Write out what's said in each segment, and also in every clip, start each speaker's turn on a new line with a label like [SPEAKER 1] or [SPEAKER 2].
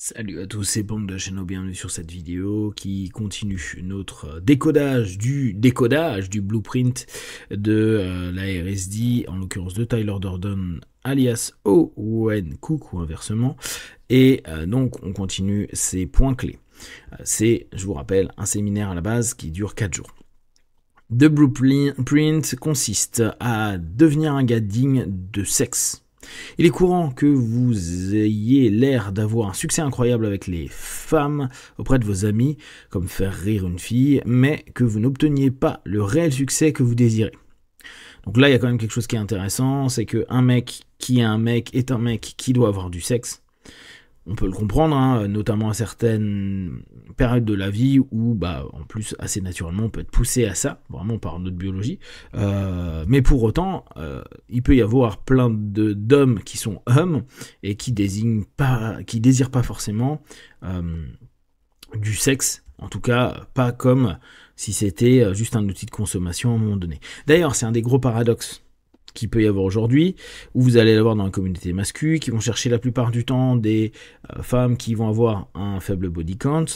[SPEAKER 1] Salut à tous, c'est Bang de la chaîne, bienvenue sur cette vidéo qui continue notre décodage du blueprint de la RSD, en l'occurrence de Tyler Durden alias Owen Cook ou inversement, et donc on continue ces points clés. C'est, je vous rappelle, un séminaire à la base qui dure 4 jours. The blueprint consiste à devenir un gars digne de sexe. Il est courant que vous ayez l'air d'avoir un succès incroyable avec les femmes auprès de vos amis, comme faire rire une fille, mais que vous n'obteniez pas le réel succès que vous désirez. Donc là, il y a quand même quelque chose qui est intéressant, c'est qu'un mec qui est un mec est un mec qui doit avoir du sexe. On peut le comprendre, hein, notamment à certaines périodes de la vie où, en plus, assez naturellement, on peut être poussé à ça, vraiment par notre biologie. Mais pour autant, il peut y avoir plein d'hommes qui sont hommes et qui désirent pas forcément du sexe. En tout cas, pas comme si c'était juste un outil de consommation à un moment donné. D'ailleurs, c'est un des gros paradoxes qu'il peut y avoir aujourd'hui, où vous allez l'avoir dans la communauté masculine, qui vont chercher la plupart du temps des femmes qui vont avoir un faible body count,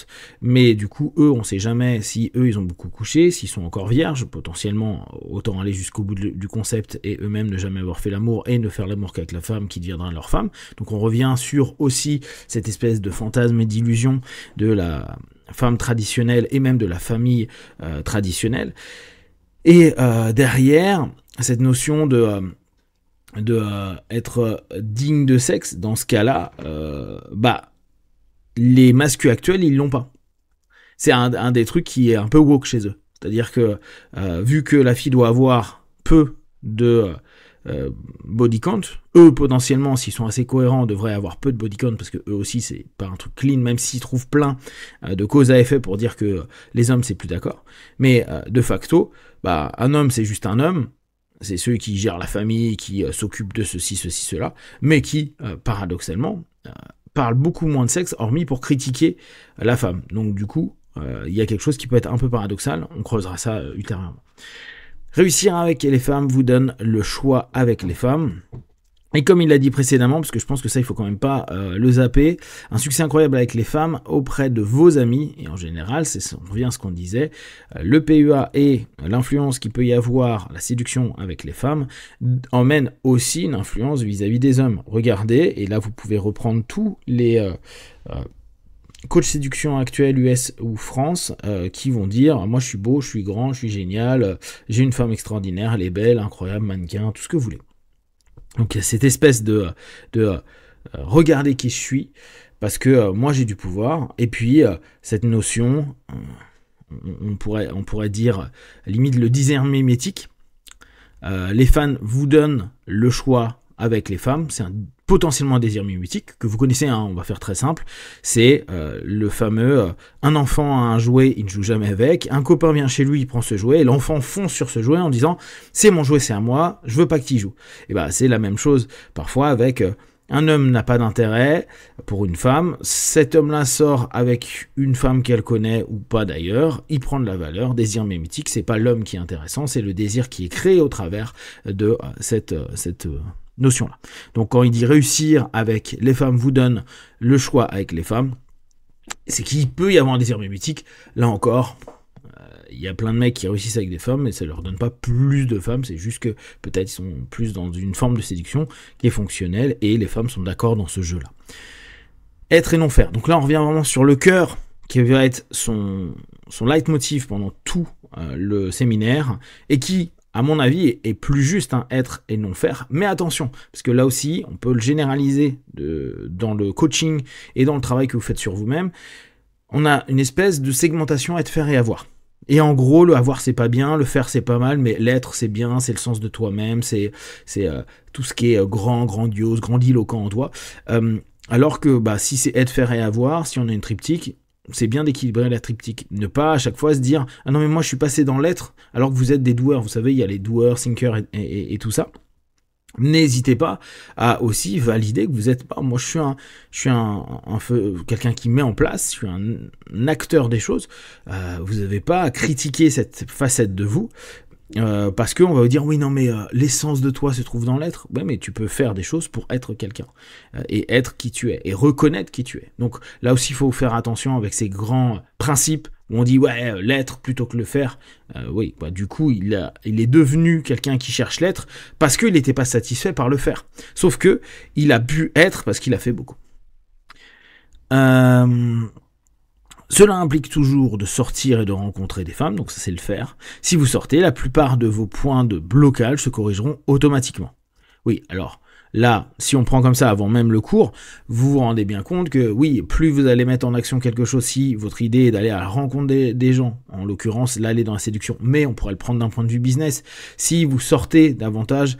[SPEAKER 1] mais du coup, eux, on ne sait jamais si eux, ils ont beaucoup couché, s'ils sont encore vierges, potentiellement, autant aller jusqu'au bout du concept et eux-mêmes ne jamais avoir fait l'amour et ne faire l'amour qu'avec la femme qui deviendra leur femme. Donc on revient sur aussi cette espèce de fantasme et d'illusion de la femme traditionnelle et même de la famille traditionnelle. Et derrière, cette notion de être digne de sexe, dans ce cas-là, les masculins actuels, ils l'ont pas. C'est un des trucs qui est un peu woke chez eux. C'est-à-dire que, vu que la fille doit avoir peu de body count, eux, potentiellement, s'ils sont assez cohérents, devraient avoir peu de body count, parce que eux aussi, c'est pas un truc clean, même s'ils trouvent plein de causes à effet pour dire que les hommes, c'est plus d'accord. Mais de facto, un homme, c'est juste un homme, c'est ceux qui gèrent la famille, qui s'occupent de ceci, cela, mais qui, paradoxalement, parlent beaucoup moins de sexe, hormis pour critiquer la femme. Donc du coup, il y a quelque chose qui peut être un peu paradoxal, on creusera ça ultérieurement. Réussir avec les femmes vous donne le choix avec les femmes. Et comme il l'a dit précédemment, parce que je pense que ça, il faut quand même pas le zapper, un succès incroyable avec les femmes auprès de vos amis, et en général, on revient à ce qu'on disait, le PUA et l'influence qu'il peut y avoir, la séduction avec les femmes, emmène aussi une influence vis-à-vis des hommes. Regardez, et là, vous pouvez reprendre tous les coach séduction actuels US ou France qui vont dire moi je suis beau, je suis grand, je suis génial, j'ai une femme extraordinaire, elle est belle, incroyable, mannequin, tout ce que vous voulez. Donc il y a cette espèce de regarder qui je suis parce que moi j'ai du pouvoir, et puis cette notion on pourrait dire limite le désir mimétique. Les fans vous donnent le choix avec les femmes, c'est potentiellement un désir mimétique, que vous connaissez, hein, on va faire très simple, c'est le fameux un enfant a un jouet, il ne joue jamais avec, un copain vient chez lui, il prend ce jouet, et l'enfant fonce sur ce jouet en disant c'est mon jouet, c'est à moi, je veux pas que tu y joues. Et c'est la même chose parfois avec un homme n'a pas d'intérêt pour une femme, cet homme-là sort avec une femme qu'elle connaît ou pas d'ailleurs, il prend de la valeur, désir mimétique, c'est pas l'homme qui est intéressant, c'est le désir qui est créé au travers de cette notion-là. Donc quand il dit réussir avec les femmes vous donne le choix avec les femmes, c'est qu'il peut y avoir un désir mimétique. Là encore, il y a plein de mecs qui réussissent avec des femmes, mais ça leur donne pas plus de femmes, c'est juste que peut-être ils sont plus dans une forme de séduction qui est fonctionnelle, et les femmes sont d'accord dans ce jeu-là. Être et non faire. Donc là, on revient vraiment sur le cœur, qui va être son leitmotiv pendant tout le séminaire, et qui, à mon avis, est plus juste, hein, être et non faire. Mais attention, parce que là aussi, on peut le généraliser dans le coaching et dans le travail que vous faites sur vous-même. On a une espèce de segmentation être, faire et avoir. Et en gros, le avoir, c'est pas bien, le faire, c'est pas mal, mais l'être, c'est bien, c'est le sens de toi-même, c'est tout ce qui est grand, grandiose, grandiloquent en toi. Alors que si c'est être, faire et avoir, si on a une triptyque, c'est bien d'équilibrer la triptyque. Ne pas à chaque fois se dire « Ah non mais moi je suis passé dans l'être » alors que vous êtes des doueurs. Vous savez, il y a les doueurs, thinkers et tout ça. N'hésitez pas à aussi valider que vous êtes pas. Moi, je suis quelqu'un qui met en place. Je suis un acteur des choses. Vous n'avez pas à critiquer cette facette de vous. Parce qu'on va vous dire, oui, non, mais l'essence de toi se trouve dans l'être. Ouais, mais tu peux faire des choses pour être quelqu'un. Et être qui tu es. Et reconnaître qui tu es. Donc là aussi, il faut faire attention avec ces grands principes où on dit, ouais, l'être plutôt que le faire. Oui, bah, du coup, il est devenu quelqu'un qui cherche l'être parce qu'il n'était pas satisfait par le faire. Sauf que il a pu être parce qu'il a fait beaucoup. Cela implique toujours de sortir et de rencontrer des femmes, donc ça c'est le faire. Si vous sortez, la plupart de vos points de blocage se corrigeront automatiquement. Oui, alors là, si on prend comme ça avant même le cours, vous vous rendez bien compte que oui, plus vous allez mettre en action quelque chose, si votre idée est d'aller à la rencontre des gens, en l'occurrence là aller dans la séduction, mais on pourrait le prendre d'un point de vue business, si vous sortez davantage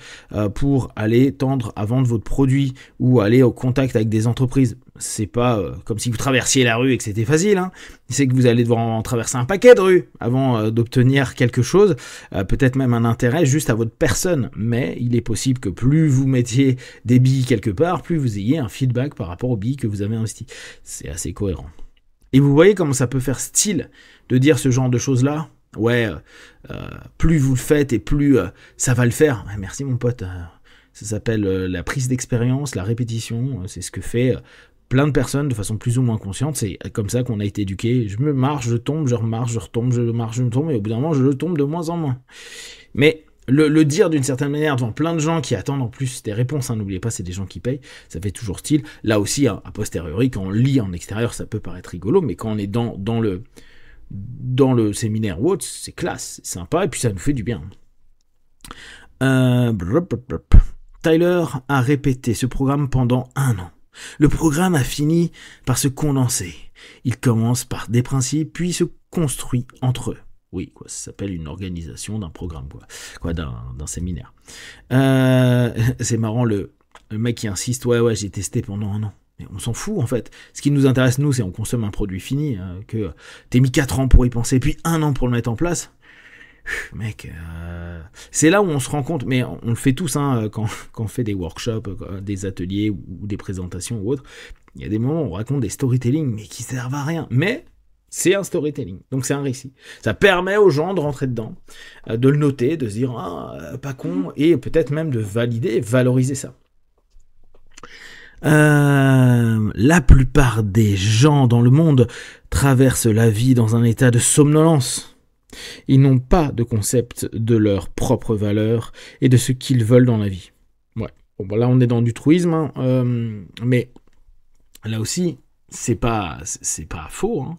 [SPEAKER 1] pour aller tendre à vendre votre produit ou aller au contact avec des entreprises, c'est pas comme si vous traversiez la rue et que c'était facile, hein. C'est que vous allez devoir en traverser un paquet de rues avant d'obtenir quelque chose, peut-être même un intérêt juste à votre personne, mais il est possible que plus vous mettiez des billes quelque part, plus vous ayez un feedback par rapport aux billes que vous avez investies. C'est assez cohérent. Et vous voyez comment ça peut faire style de dire ce genre de choses-là. Ouais, plus vous le faites et plus ça va le faire. Merci mon pote. Ça s'appelle la prise d'expérience, la répétition. C'est ce que fait plein de personnes de façon plus ou moins consciente. C'est comme ça qu'on a été éduqué. Je me marche, je tombe, je remarche, je retombe, je marche, je me tombe, et au bout d'un moment, je tombe de moins en moins. Mais le dire d'une certaine manière devant plein de gens qui attendent en plus des réponses, hein, n'oubliez pas, c'est des gens qui payent, ça fait toujours style. Là aussi, hein, a posteriori, quand on lit en extérieur, ça peut paraître rigolo, mais quand on est dans le séminaire ou autre, c'est classe, c'est sympa, et puis ça nous fait du bien. Tyler a répété ce programme pendant 1 an. Le programme a fini par se condenser. Il commence par des principes, puis se construit entre eux. Oui, quoi, ça s'appelle une organisation d'un programme, quoi d'un séminaire. C'est marrant, le mec qui insiste, ouais, j'ai testé pendant 1 an. Mais on s'en fout, en fait. Ce qui nous intéresse, nous, c'est on consomme un produit fini, que t'es mis 4 ans pour y penser, puis 1 an pour le mettre en place. Mec, c'est là où on se rend compte, mais on le fait tous, hein, quand on fait des workshops, des ateliers ou des présentations ou autres. Il y a des moments où on raconte des storytelling, mais qui servent à rien. Mais c'est un storytelling, donc c'est un récit. Ça permet aux gens de rentrer dedans, de le noter, de se dire pas con, et peut-être même de valider, valoriser ça. La plupart des gens dans le monde traversent la vie dans un état de somnolence. Ils n'ont pas de concept de leur propre valeur et de ce qu'ils veulent dans la vie. Ouais. Bon, là on est dans du truisme, hein, mais là aussi c'est pas faux, hein.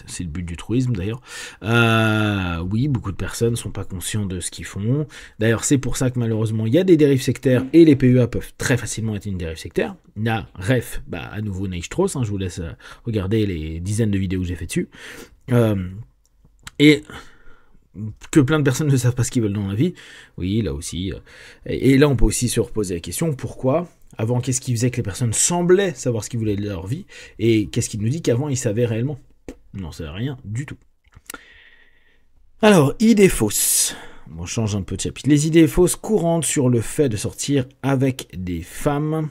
[SPEAKER 1] C'est le but du truisme d'ailleurs. Oui, beaucoup de personnes sont pas conscients de ce qu'ils font. D'ailleurs, c'est pour ça que malheureusement il y a des dérives sectaires et les PEA peuvent très facilement être une dérive sectaire. Là, ref, à nouveau Neil Strauss, hein, je vous laisse regarder les dizaines de vidéos que j'ai fait dessus. Et que plein de personnes ne savent pas ce qu'ils veulent dans la vie. Oui, là aussi. Et là, on peut aussi se reposer la question, pourquoi ? Avant, qu'est-ce qui faisait que les personnes semblaient savoir ce qu'ils voulaient de leur vie ? Et qu'est-ce qui nous dit qu'avant, ils savaient réellement ? On n'en sait rien du tout. Alors, idées fausses. On change un peu de chapitre. Les idées fausses courantes sur le fait de sortir avec des femmes.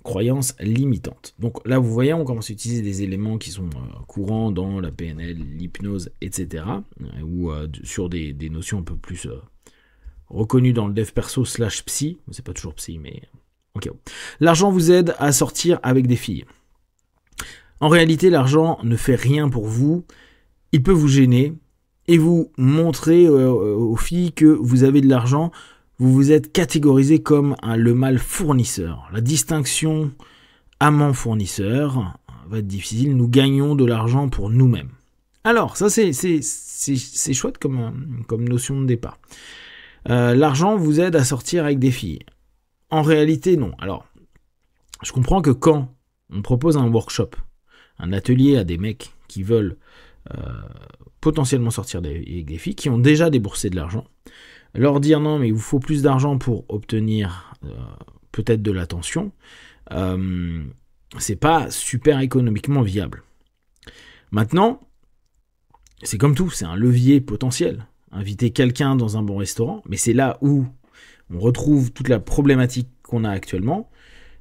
[SPEAKER 1] Croyances limitantes. Donc là, vous voyez, on commence à utiliser des éléments qui sont courants dans la PNL, l'hypnose, etc. Ou sur des notions un peu plus reconnues dans le dev perso / psy. C'est pas toujours psy, mais... ok. L'argent vous aide à sortir avec des filles. En réalité, l'argent ne fait rien pour vous. Il peut vous gêner et vous montrer aux filles que vous avez de l'argent. Vous vous êtes catégorisé comme le mâle fournisseur. La distinction amant-fournisseur va être difficile. Nous gagnons de l'argent pour nous-mêmes. Alors, ça c'est chouette comme notion de départ. L'argent vous aide à sortir avec des filles. En réalité, non. Alors, je comprends que quand on propose un workshop, un atelier à des mecs qui veulent potentiellement sortir avec des filles, qui ont déjà déboursé de l'argent, leur dire non mais il vous faut plus d'argent pour obtenir peut-être de l'attention, c'est pas super économiquement viable. Maintenant, c'est comme tout, c'est un levier potentiel. Inviter quelqu'un dans un bon restaurant, mais c'est là où on retrouve toute la problématique qu'on a actuellement.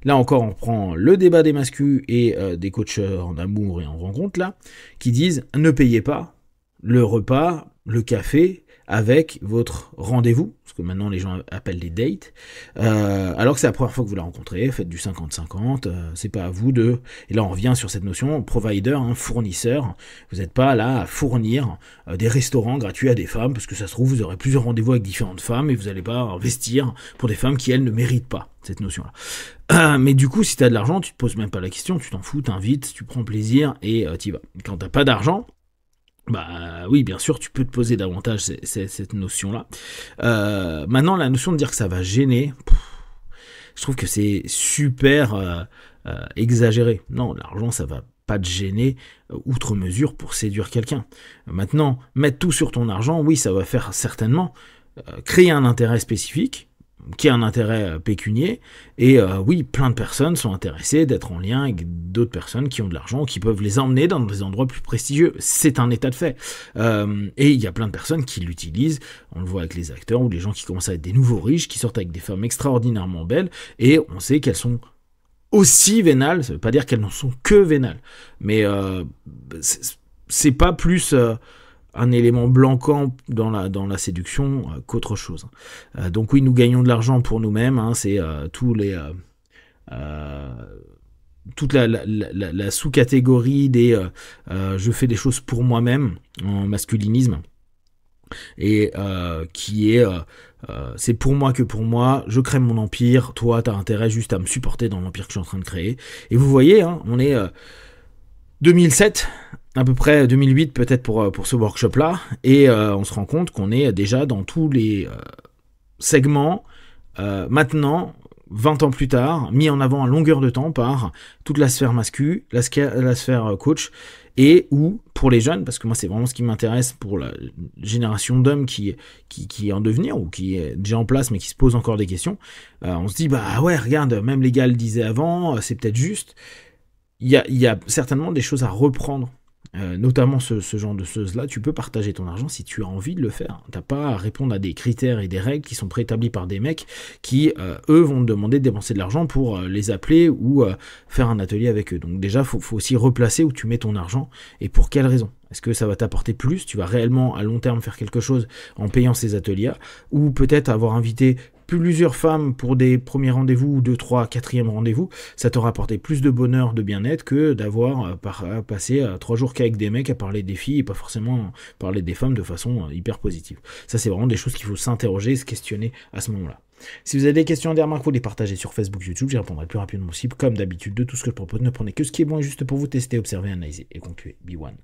[SPEAKER 1] Là encore, on prend le débat des mascus et des coacheurs en amour et en rencontre, là, qui disent ne payez pas le repas, le café, avec votre rendez-vous, ce que maintenant les gens appellent des dates, alors que c'est la première fois que vous la rencontrez, faites du 50-50, c'est pas à vous de... Et là on revient sur cette notion, provider, fournisseur, vous n'êtes pas là à fournir des restaurants gratuits à des femmes, parce que ça se trouve vous aurez plusieurs rendez-vous avec différentes femmes, et vous n'allez pas investir pour des femmes qui elles ne méritent pas cette notion-là. Mais du coup, si tu as de l'argent, tu te poses même pas la question, tu t'en fous, t'invites, tu prends plaisir et t'y vas. Quand t'as pas d'argent, bah oui, bien sûr, tu peux te poser davantage cette notion-là. Maintenant, la notion de dire que ça va gêner, je trouve que c'est super exagéré. Non, l'argent, ça va pas te gêner outre mesure pour séduire quelqu'un. Maintenant, mettre tout sur ton argent, oui, ça va faire certainement créer un intérêt spécifique, qui a un intérêt pécunier, et oui, plein de personnes sont intéressées d'être en lien avec d'autres personnes qui ont de l'argent, qui peuvent les emmener dans des endroits plus prestigieux. C'est un état de fait. Et il y a plein de personnes qui l'utilisent, on le voit avec les acteurs, ou les gens qui commencent à être des nouveaux riches, qui sortent avec des femmes extraordinairement belles, et on sait qu'elles sont aussi vénales, ça veut pas dire qu'elles n'en sont que vénales, mais c'est pas plus... un élément blanquant dans la séduction qu'autre chose. Donc oui, nous gagnons de l'argent pour nous-mêmes, c'est toute la sous-catégorie des je fais des choses pour moi-même en masculinisme, et qui est c'est pour moi que pour moi, je crée mon empire, toi t'as intérêt juste à me supporter dans l'empire que je suis en train de créer. Et vous voyez, on est 2007, à peu près 2008 peut-être pour ce workshop-là, et on se rend compte qu'on est déjà dans tous les segments, maintenant, 20 ans plus tard, mis en avant à longueur de temps par toute la sphère mascu, la sphère coach, et ou pour les jeunes, parce que moi c'est vraiment ce qui m'intéresse pour la génération d'hommes qui est en devenir, ou qui est déjà en place mais qui se pose encore des questions, on se dit, bah ouais, regarde, même les gars le disaient avant, c'est peut-être juste. Il y a certainement des choses à reprendre, notamment ce genre de choses-là. Tu peux partager ton argent si tu as envie de le faire. T'as pas à répondre à des critères et des règles qui sont préétablis par des mecs qui, eux, vont te demander de dépenser de l'argent pour les appeler ou faire un atelier avec eux. Donc déjà, faut aussi replacer où tu mets ton argent et pour quelles raisons. Est-ce que ça va t'apporter plus? Tu vas réellement à long terme faire quelque chose en payant ces ateliers, ou peut-être avoir invité plusieurs femmes pour des premiers rendez-vous, ou 2, 3, 4e rendez-vous, ça t'aura apporté plus de bonheur, de bien-être, que d'avoir passé 3 jours qu'avec des mecs à parler des filles et pas forcément parler des femmes de façon hyper positive. Ça, c'est vraiment des choses qu'il faut s'interroger, se questionner à ce moment-là. Si vous avez des questions, des remarques, vous les partagez sur Facebook, YouTube, j'y répondrai le plus rapidement possible. Comme d'habitude, de tout ce que je propose, ne prenez que ce qui est bon et juste pour vous, tester, observer, analyser et conclure. Be one.